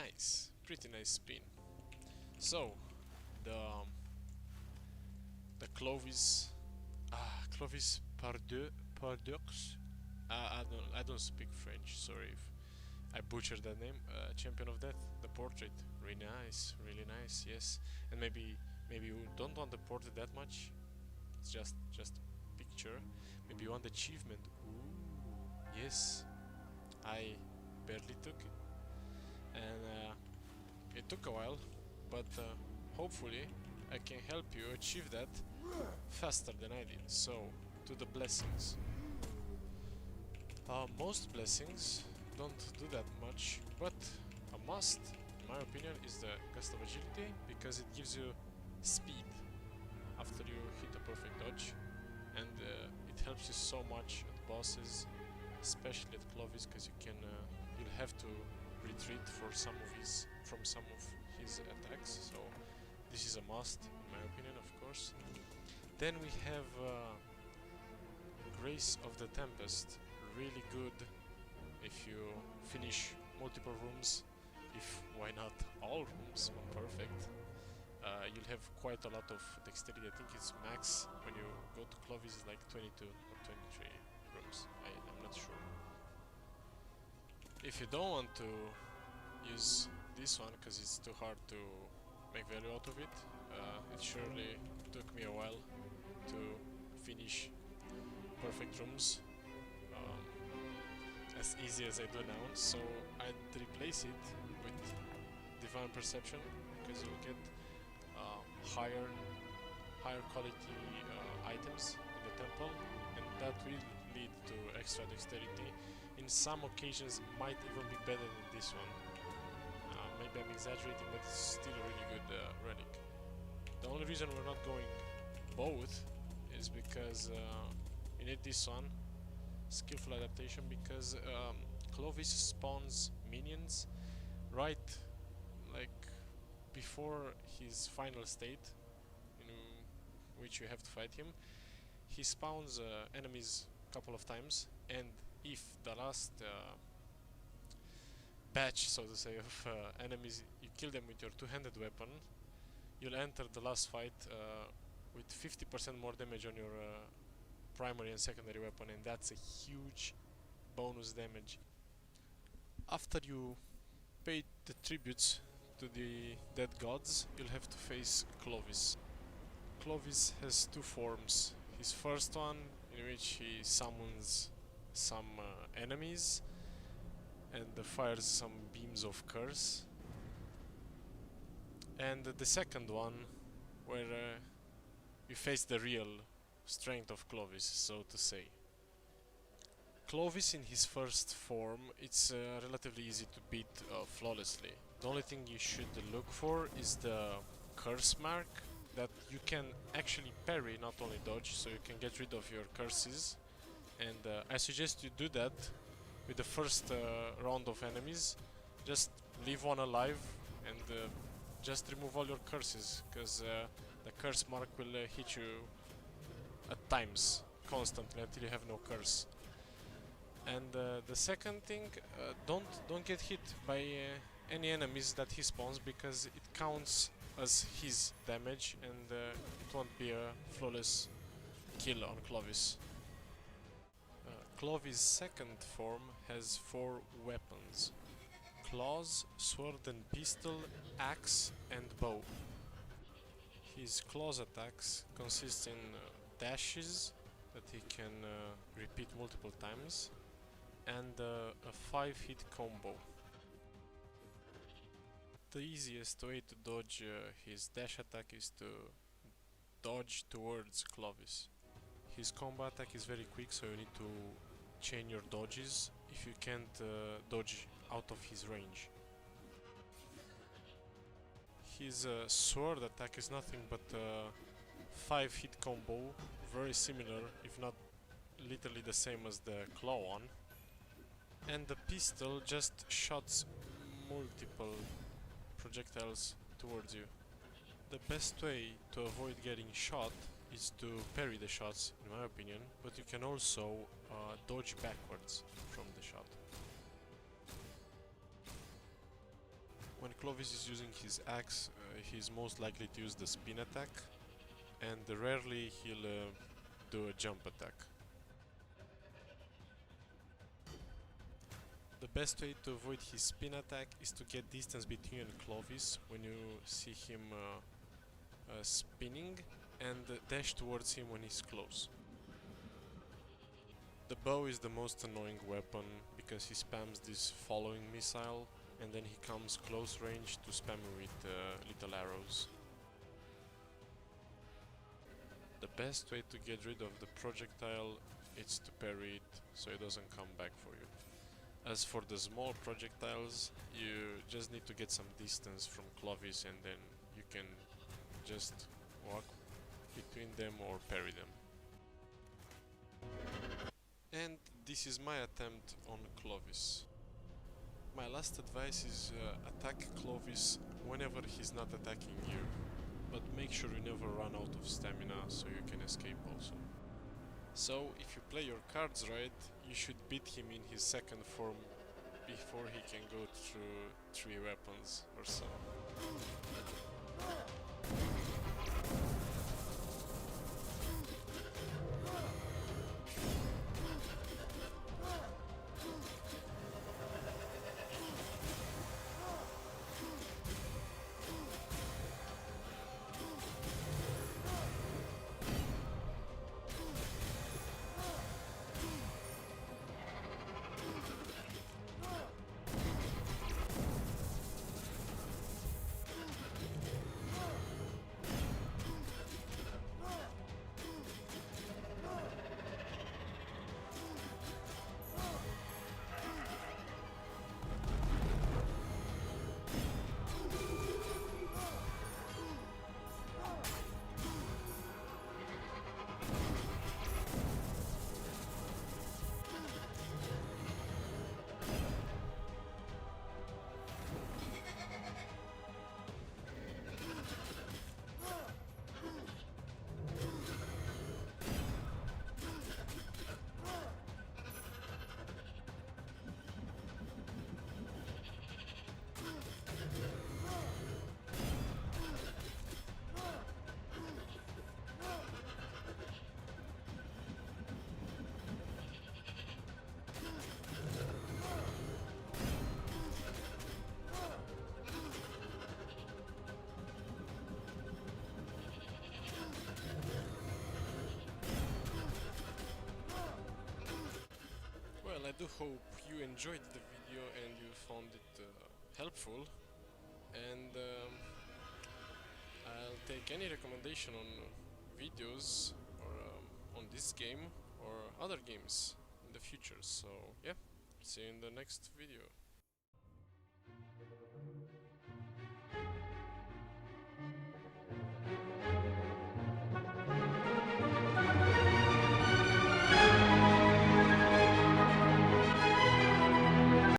Nice, pretty nice spin. So, the Clovis Pardieux. I don't speak French. Sorry if I butchered that name. Champion of Death, the portrait, really nice. Yes, and maybe you don't want the portrait that much. It's just a picture. Maybe you want the achievement. Ooh, yes. I barely took it, and it took a while, but hopefully I can help you achieve that faster than I did. So, to the blessings. Most blessings don't do that much, but a must, in my opinion, is the Gust of Agility, because it gives you speed after you hit a perfect dodge, and it helps you so much at bosses, especially at Clovis, because you'll have to retreat from some of his attacks. So this is a must, in my opinion, of course. Then we have Grace of the Tempest, really good if you finish multiple rooms, if why not all rooms on perfect. You'll have quite a lot of dexterity. I think it's max when you go to Clovis is like 22 or 23 rooms. I'm not sure. If you don't want to use this one because it's too hard to make value out of it, it surely took me a while to finish perfect rooms as easy as I do now, so I'd replace it with Divine Perception, because you'll get higher quality items in the temple, and that will lead to extra dexterity. In some occasions might even be better than this one. Maybe I'm exaggerating, but it's still a really good relic. The only reason we're not going both is because you need this one, Skillful Adaptation, because Clovis spawns minions right like before his final state, in which you have to fight him. He spawns enemies a couple of times, and if the last batch, so to say, of enemies, you kill them with your two-handed weapon, you'll enter the last fight with 50% more damage on your primary and secondary weapon, and that's a huge bonus damage. After you pay the tributes to the dead gods, you'll have to face Clovis. Clovis has two forms. His first one, in which he summons some enemies and fires some beams of curse, and the second one, where you face the real strength of Clovis, so to say. Clovis in his first form, it's relatively easy to beat flawlessly. The only thing you should look for is the curse mark, that you can actually parry, not only dodge, so you can get rid of your curses. And I suggest you do that with the first round of enemies. Just leave one alive and just remove all your curses, because the curse mark will hit you at times, constantly, until you have no curse. And the second thing, don't get hit by any enemies that he spawns, because it counts as his damage, and it won't be a flawless kill on Clovis. Clovis' second form has 4 weapons: claws, sword and pistol, axe and bow. His claws attacks consist in dashes that he can repeat multiple times, and a 5-hit combo. The easiest way to dodge his dash attack is to dodge towards Clovis. His combo attack is very quick, so you need to chain your dodges if you can't dodge out of his range. His sword attack is nothing but a 5-hit combo, very similar, if not literally the same as the claw one. And the pistol just shots multiple projectiles towards you. The best way to avoid getting shot is to parry the shots, in my opinion, but you can also dodge backwards from the shot. Clovis is using his axe, he's most likely to use the spin attack, and rarely he'll do a jump attack. The best way to avoid his spin attack is to get distance between you and Clovis when you see him spinning, and dash towards him when he's close. The bow is the most annoying weapon because he spams this following missile, and then he comes close range to spam you with little arrows. The best way to get rid of the projectile is to parry it so it doesn't come back for you. As for the small projectiles, you just need to get some distance from Clovis and then you can just walk between them or parry them. And this is my attempt on Clovis. My last advice is attack Clovis whenever he's not attacking you, but make sure you never run out of stamina so you can escape also. So if you play your cards right, you should beat him in his second form before he can go through 3 weapons or so. I do hope you enjoyed the video and you found it helpful, and I'll take any recommendation on videos or on this game or other games in the future. So yeah, see you in the next video.